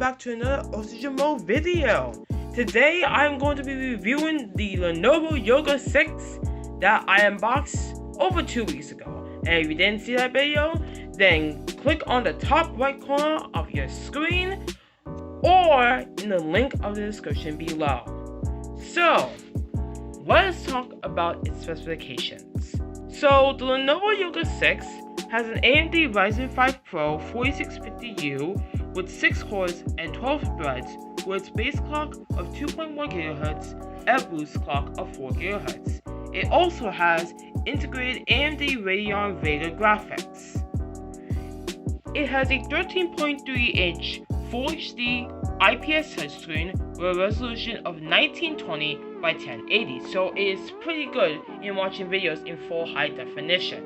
back to another Osei Dwomoh video. Today I'm going to be reviewing the Lenovo Yoga 6 that I unboxed over 2 weeks ago. And if you didn't see that video, then click on the top right corner of your screen or in the link of the description below. So, let us talk about its specifications. So, the Lenovo Yoga 6 has an AMD Ryzen 5 Pro 4650U with 6 cores and 12 threads with its base clock of 2.1 GHz and boost clock of 4 GHz. It also has integrated AMD Radeon Vega graphics. It has a 13.3-inch Full HD IPS touchscreen with a resolution of 1920 by 1080, so it is pretty good in watching videos in full high definition.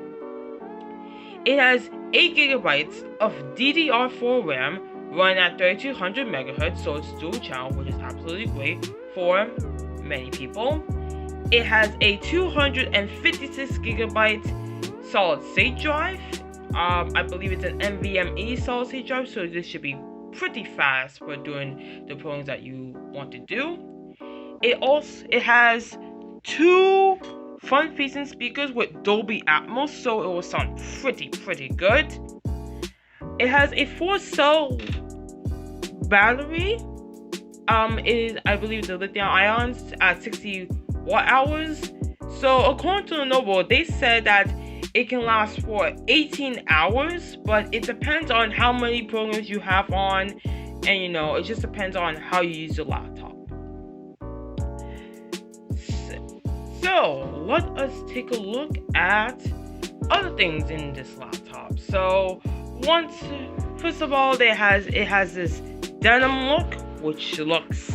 It has 8 GB of DDR4 RAM running at 3200 MHz, so it's dual channel, which is absolutely great for many people. It has a 256 GB solid state drive. I believe it's an NVMe solid state drive, so this should be pretty fast for doing the programs that you want to do. It has 2 front-facing speakers with Dolby Atmos, so it will sound pretty good. It has a 4-cell battery. I believe the lithium ions at 60 watt-hours. So according to Lenovo, they said that it can last for 18 hours, but it depends on how many programs you have on, and it just depends on how you use your laptop. So let us take a look at other things in this laptop. So first of all, it has this denim look, which looks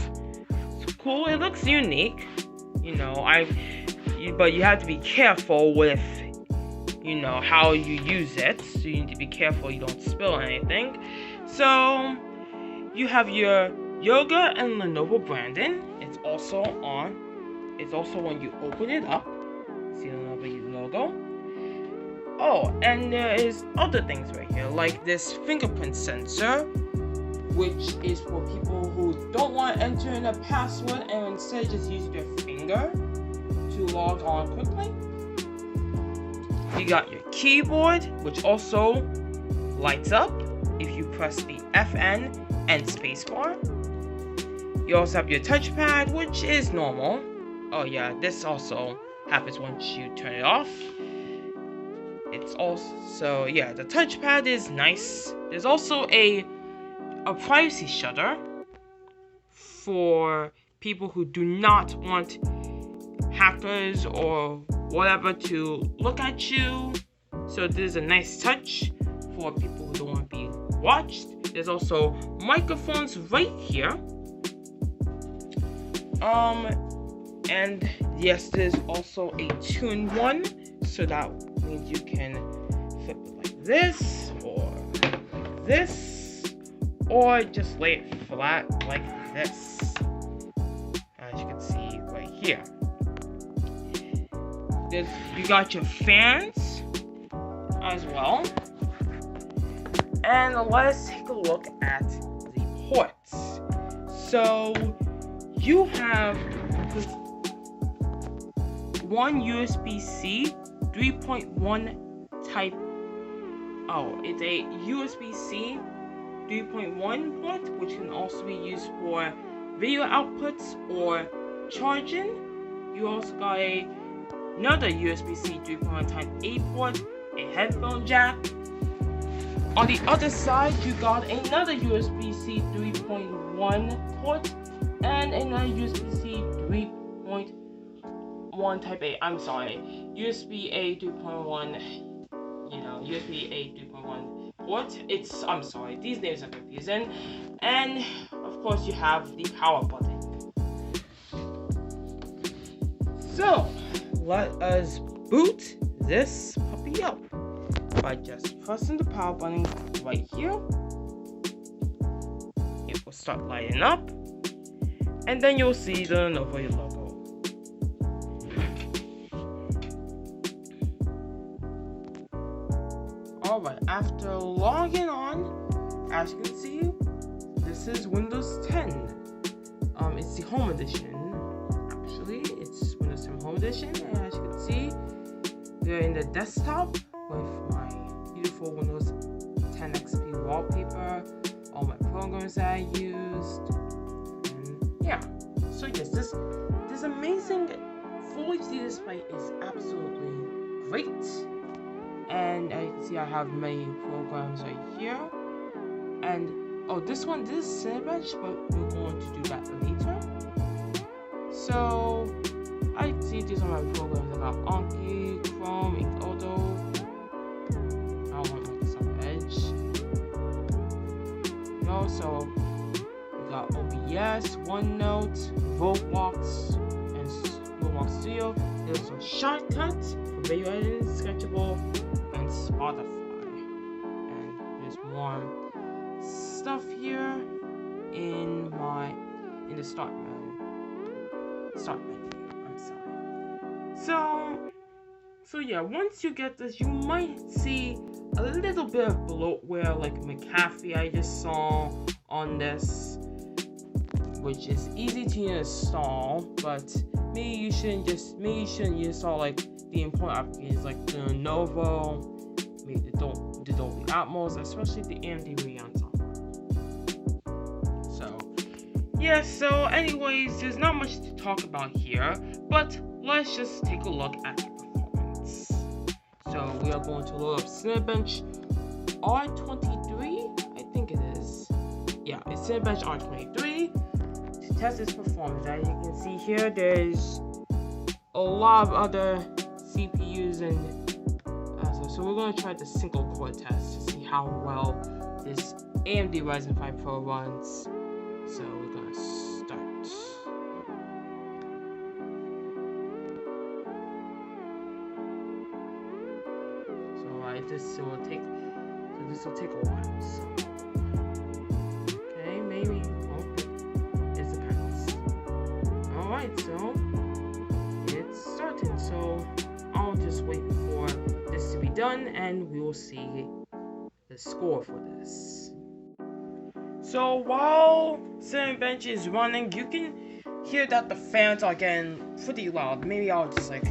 cool. It looks unique, but you have to be careful with how you use it, so you need to be careful you don't spill anything. So you have your Yoga and Lenovo branding. It's also when you open it up, see the Lenovo logo. Oh, and there is other things right here, like this fingerprint sensor, which is for people who don't want to enter in a password and instead just use their finger to log on quickly. You got your keyboard, which also lights up if you press the FN and spacebar. You also have your touchpad, which is normal. Oh yeah, this also happens once you turn it off. It's also, yeah, the touchpad is nice. There's also a privacy shutter for people who do not want hackers or whatever to look at you. So this is a nice touch for people who don't want to be watched. There's also microphones right here. And yes, there's also a 2-in-1, so that means you can flip it like this, or like this, or just lay it flat like this, as you can see right here. You got your fans as well. And let's take a look at the ports. So you have one USB-C 3.1 type. Oh, it's a USB-C 3.1 port, which can also be used for video outputs or charging. You also got another USB-C 3.1 type A port, a headphone jack. On the other side, you got another USB-C 3.1 port and another USB-C 3.1 type A. I'm sorry, USB-A 3.1. USB-A 3.1 port. I'm sorry, these names are confusing. And of course, you have the power button. So let us boot this puppy up by just pressing the power button right here. It will start lighting up, and then you'll see the Lenovo logo. Alright, after logging on, as you can see, this is Windows 10. It's the Home Edition. Actually, it's Windows 10 Home Edition, and as you can see, they're in the desktop with my beautiful Windows 10 XP wallpaper, all my programs that I used, and yeah. So yes, this amazing Full HD display is absolutely great, and as you can see, I have many programs right here, and this is Cinebench, but we're going to do that later. So I see these are my programs. I got Anki, Chrome, Ink Auto. I want Microsoft Edge. So we got OBS, OneNote, Roblox, and Roblox Studio. There's some Shotcut for video editing, Sketchable, and Spotify. And there's more stuff here in the start menu. I'm sorry. So yeah, once you get this, you might see a little bit of bloatware like McAfee I just saw on this, which is easy to install, but maybe you shouldn't install like the important applications like the Lenovo, maybe the Dolby Atmos, especially the AMD Radeon software. So anyways, there's not much to talk about here, but let's just take a look at the performance. So we are going to load up Cinebench R23, I think it is. Yeah, it's Cinebench R23 to test its performance. As you can see here, there's a lot of other CPUs and so we're going to try the single core test to see how well this AMD Ryzen 5 Pro runs. So we're going to start. So this will take a while. So. Okay, maybe. It depends. Alright, so it's starting. So I'll just wait for this to be done and we will see the score for this. So while Cinebench is running, you can hear that the fans are getting pretty loud. Maybe I'll just come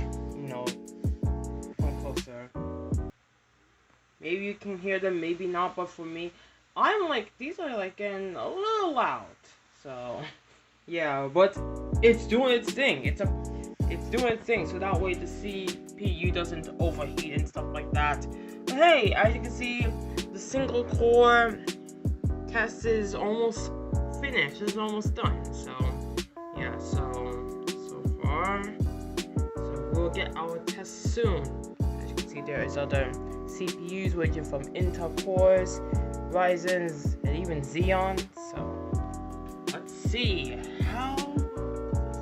closer. Maybe you can hear them, maybe not, but for me, these are getting a little loud. So yeah, but it's doing its thing. It's doing its thing, so that way the CPU doesn't overheat and stuff like that. But hey, as you can see, the single core test is almost finished. It's almost done. So yeah, so far, so we'll get our test soon. As you can see, there is other CPUs ranging from Intel cores, Ryzen's, and even Xeon. So let's see how.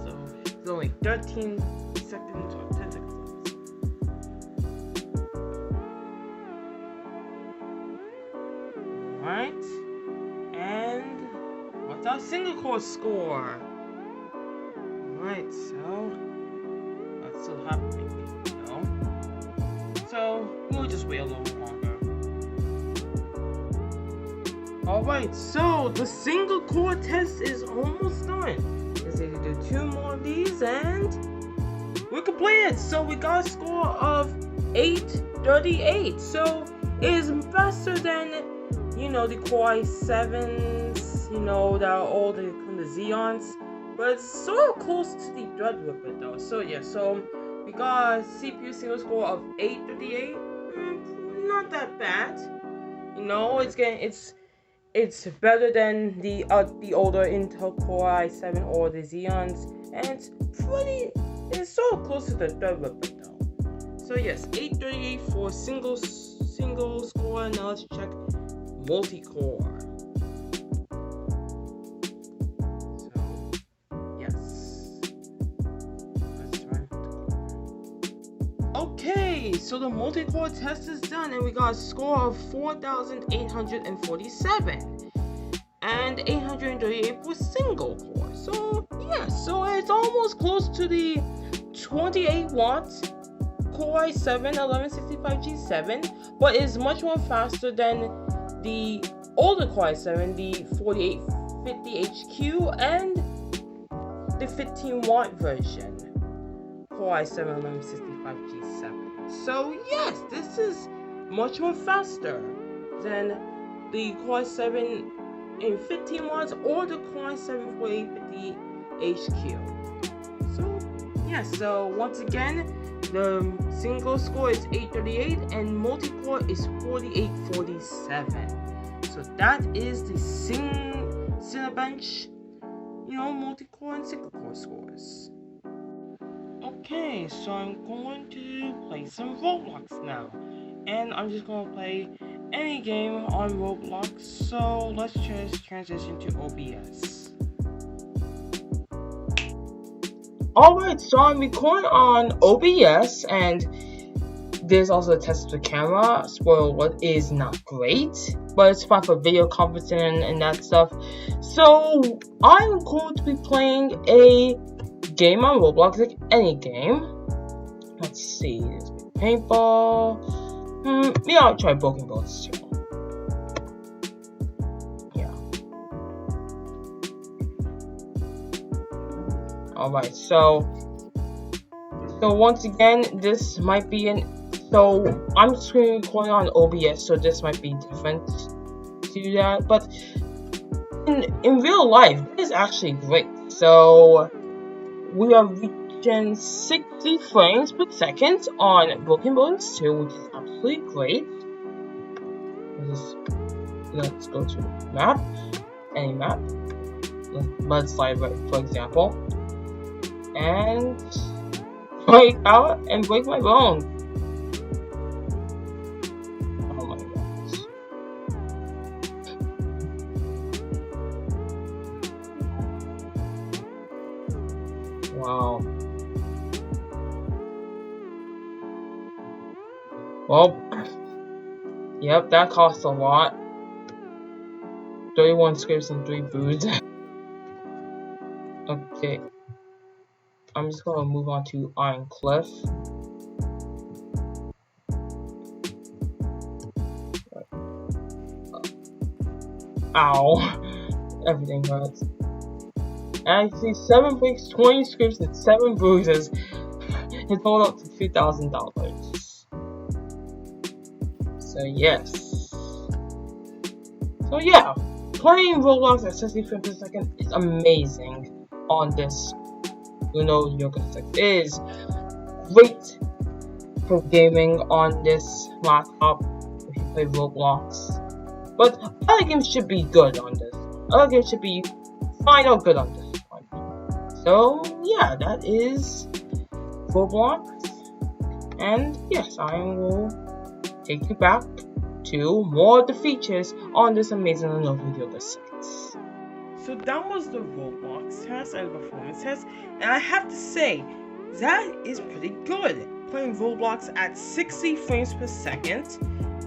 So it's only 13 seconds or 10 seconds left. Alright. And what's our single core score? Alright, so that's still happening. So we'll just wait a little longer. Alright, so the single core test is almost done. Just need to do 2 more of these and we're completed. So we got a score of 838. So it is faster than the Core i7s, that are all the Xeons, but it's sort of close to the Threadripper though. So yeah, so we got a CPU single score of 838. Not that bad. It's better than the older Intel Core i7 or the Xeons, and it's so close to the Threadripper though. So yes, 838 for single score. Now let's check multi-core. So yes, let's try multi-core. Okay, so the multi-core test is done and we got a score of 4,847 and 838 for single core. So yeah, so it's almost close to the 28 watt Core i7 1165G7, but it's much more faster than the older Core i7, the 50 HQ and the 15-watt version, Core i7 1165G7. So yes, this is much more faster than the Core i7 in 15 watts or the Core i7 4850 HQ. So yeah, so once again, the single score is 838 and multi-core is 4847. So that is the Cinebench, multi-core and single-core scores. Okay, so I'm going to play some Roblox now. And I'm just going to play any game on Roblox. So let's just transition to OBS. Alright, so I'm recording on OBS, and there's also a test of the camera. Spoiler alert, is not great, but it's fine for video conferencing and that stuff. So I'm going to be playing a game on Roblox, like any game. Let's see, there's paintball. Maybe I'll try Broken Boats too. Yeah. Alright, so once again, this might be so I'm screen recording on OBS, so this might be different to that, but in real life, this is actually great. So we are reaching 60 frames per second on Broken Bones 2, which is absolutely great. Let's go to map, any map, mudslide, for example, and break out and break my bone. Oh my gosh. Wow. Well, yep, that costs a lot. 31 scripts and 3 boots. Okay. I'm just gonna move on to Iron Cliff. Ow. Everything hurts. And I see 7 breaks, 20 scripts, and 7 bruises. It totaled up to $2,000. So yes. So yeah, playing Roblox at 60 frames per second is amazing on this Lenovo Yoga 6. It is great for gaming on this laptop if you play Roblox. But other games should be good on this. Other games should be fine or good on this one. So yeah, that is Roblox. And yes, I will take you back to more of the features on this amazing Lenovo Yoga 6. So that was the Roblox test and the performance test, and I have to say, that is pretty good. Playing Roblox at 60 frames per second,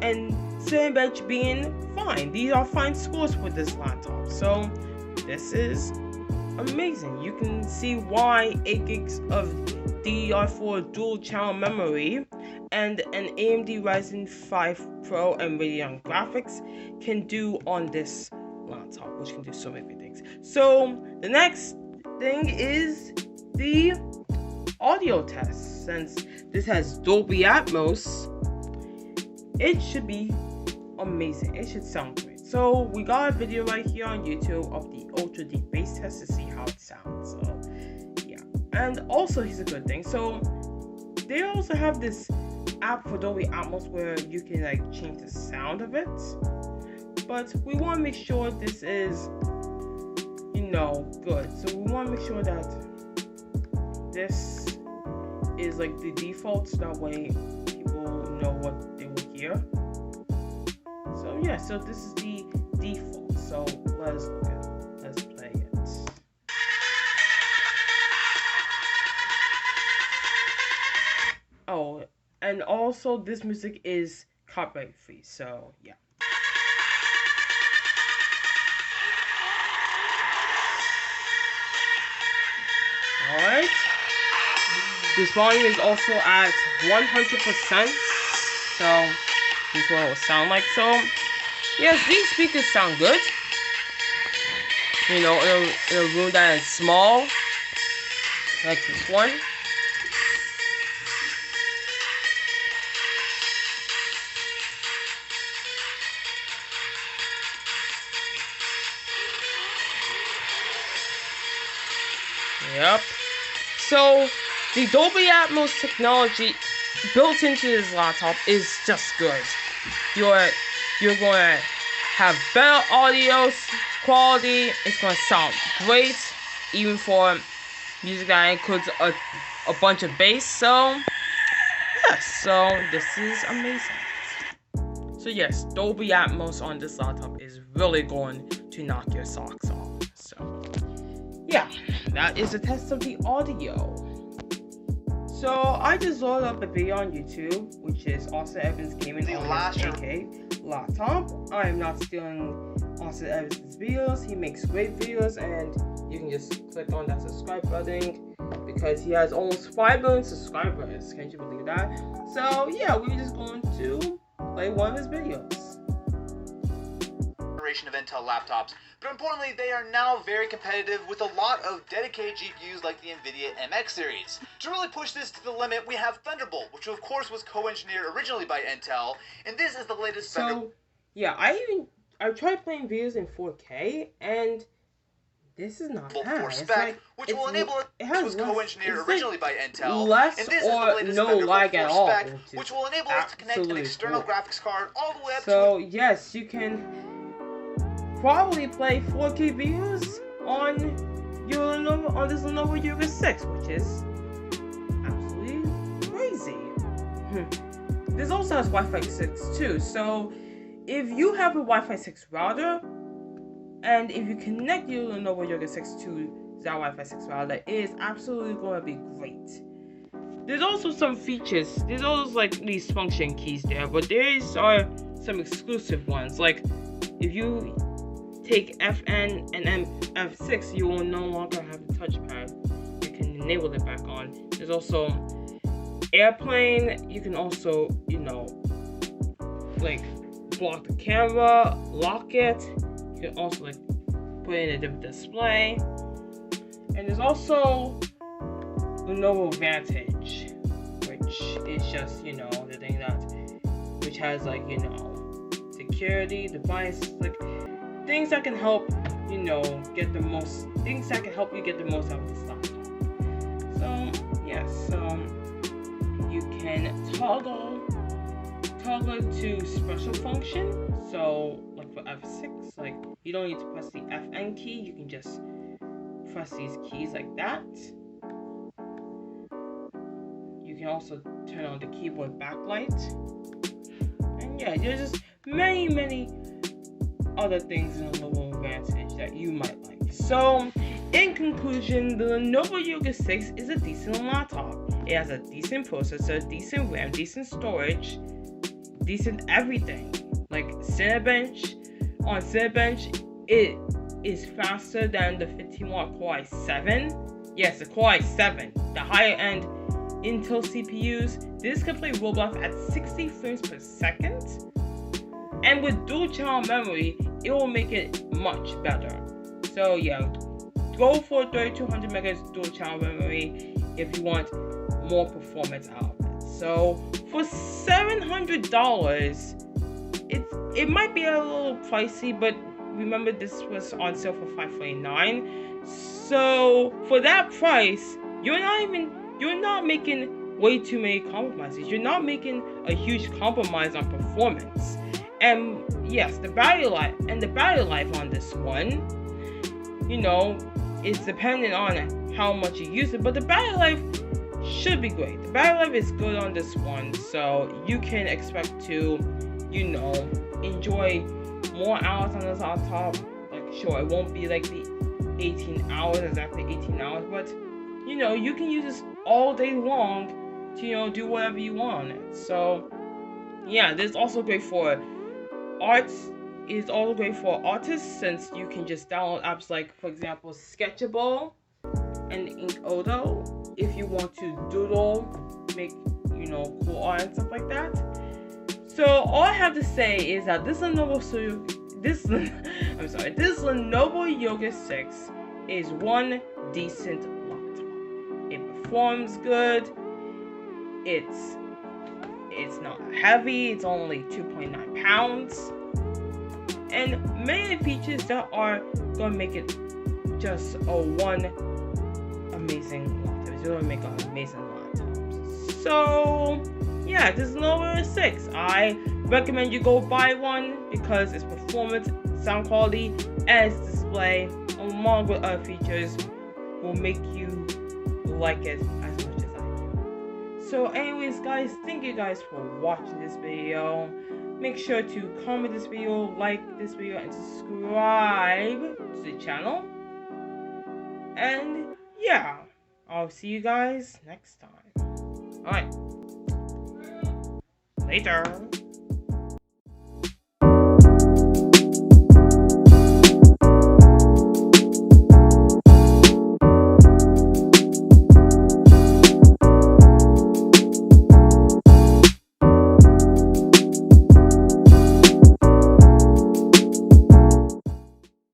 and Cinebench being fine. These are fine scores for this laptop, so this is amazing. You can see why 8 gigs of DDR4 dual channel memory and an AMD Ryzen 5 Pro and Radeon graphics can do on this laptop, which can do so many things. So the next thing is the audio test. Since this has Dolby Atmos, it should be amazing. It should sound great. So we got a video right here on YouTube of the ultra deep bass test to see how it sounds. So yeah, and also here's a good thing. So they also have this app for Dolby Atmos where you can like change the sound of it, but we want to make sure this is good. So we want to make sure that this is like the default, so that way people know what they will hear. So yeah, so this is the default. So let's play it. Oh, and also this music is copyright free, so yeah. Alright. This volume is also at 100%, so this is what it will sound like. So yes, these speakers sound good. in a room that is small, like this one. Yep. So the Dolby Atmos technology built into this laptop is just good. You're going to have better audio quality. It's going to sound great, even for music that includes a bunch of bass. So yes, so this is amazing. So yes, Dolby Atmos on this laptop is really going to knock your socks off. So yeah, that is a test of the audio. So I just loaded up a video on YouTube, which is Osei Evans Gaming on his AK laptop. I am not stealing Osei Evans' videos. He makes great videos, and you can just click on that subscribe button because he has almost 5 million subscribers. Can't you believe that? So yeah, we're just going to play one of his videos. Of Intel laptops, but importantly, they are now very competitive with a lot of dedicated GPUs like the NVIDIA MX series. To really push this to the limit, we have Thunderbolt, which of course was co-engineered originally by Intel, and this is the latest. So yeah, I tried playing videos in 4K, and this is not bad. Spec, which will enable it was co-engineered originally by Intel, less and this or is the no lag at all, spec, which will enable it to connect an external graphics card all the way up so yes, you can probably play 4K videos on this Lenovo Yoga 6, which is absolutely crazy. This also has Wi-Fi 6 too, so if you have a Wi-Fi 6 router, and if you connect your Lenovo Yoga 6 to that Wi-Fi 6 router, it is absolutely going to be great. There's also some features, there's always like these function keys there, but there are some exclusive ones, like if you take FN and F6, you will no longer have the touchpad. You can enable it back on. There's also airplane. You can also, like block the camera, lock it. You can also like put it in a different display. And there's also Lenovo Vantage, which is just, the thing which has like, security, device, like things that can help, get the most out of the laptop. So, yes, you can toggle to special function. So, like for F6, like you don't need to press the FN key. You can just press these keys like that. You can also turn on the keyboard backlight. And yeah, there's just many other things in the Lenovo Vantage that you might like. So, in conclusion, the Lenovo Yoga 6 is a decent laptop. It has a decent processor, decent RAM, decent storage, decent everything. Like Cinebench, on Cinebench, it is faster than the 15-watt Core i7. Yes, the Core i7, the higher end Intel CPUs. This can play Roblox at 60 frames per second. And with dual channel memory, it will make it much better. So yeah, go for 3200 megahertz dual channel memory if you want more performance out of it. So for $700, it might be a little pricey, but remember this was on sale for $549. So for that price, you're not making way too many compromises. You're not making a huge compromise on performance. And yes, the battery life on this one, is dependent on how much you use it, but the battery life should be great. The battery life is good on this one, so you can expect to, enjoy more hours on this laptop. Like, sure, it won't be like the 18 hours, exactly 18 hours, but, you can use this all day long to, do whatever you want on it. So, yeah, this is also great for arts. Is also great for artists, since you can just download apps like, for example, Sketchable and Inkodo if you want to doodle, make, cool art and stuff like that. So all I have to say is that this Lenovo this Lenovo Yoga 6 is one decent laptop. It performs good. It's not heavy. It's only 2.9 pounds, and many features that are gonna make it just one amazing laptop. It's gonna make an amazing laptop. So yeah, this is Lenovo 6. I recommend you go buy one because its performance, sound quality, and its display, along with other features, will make you like it as much as I do. So anyways guys, thank you guys for watching this video. Make sure to comment this video, like this video, and subscribe to the channel. And yeah, I'll see you guys next time. Alright. Later.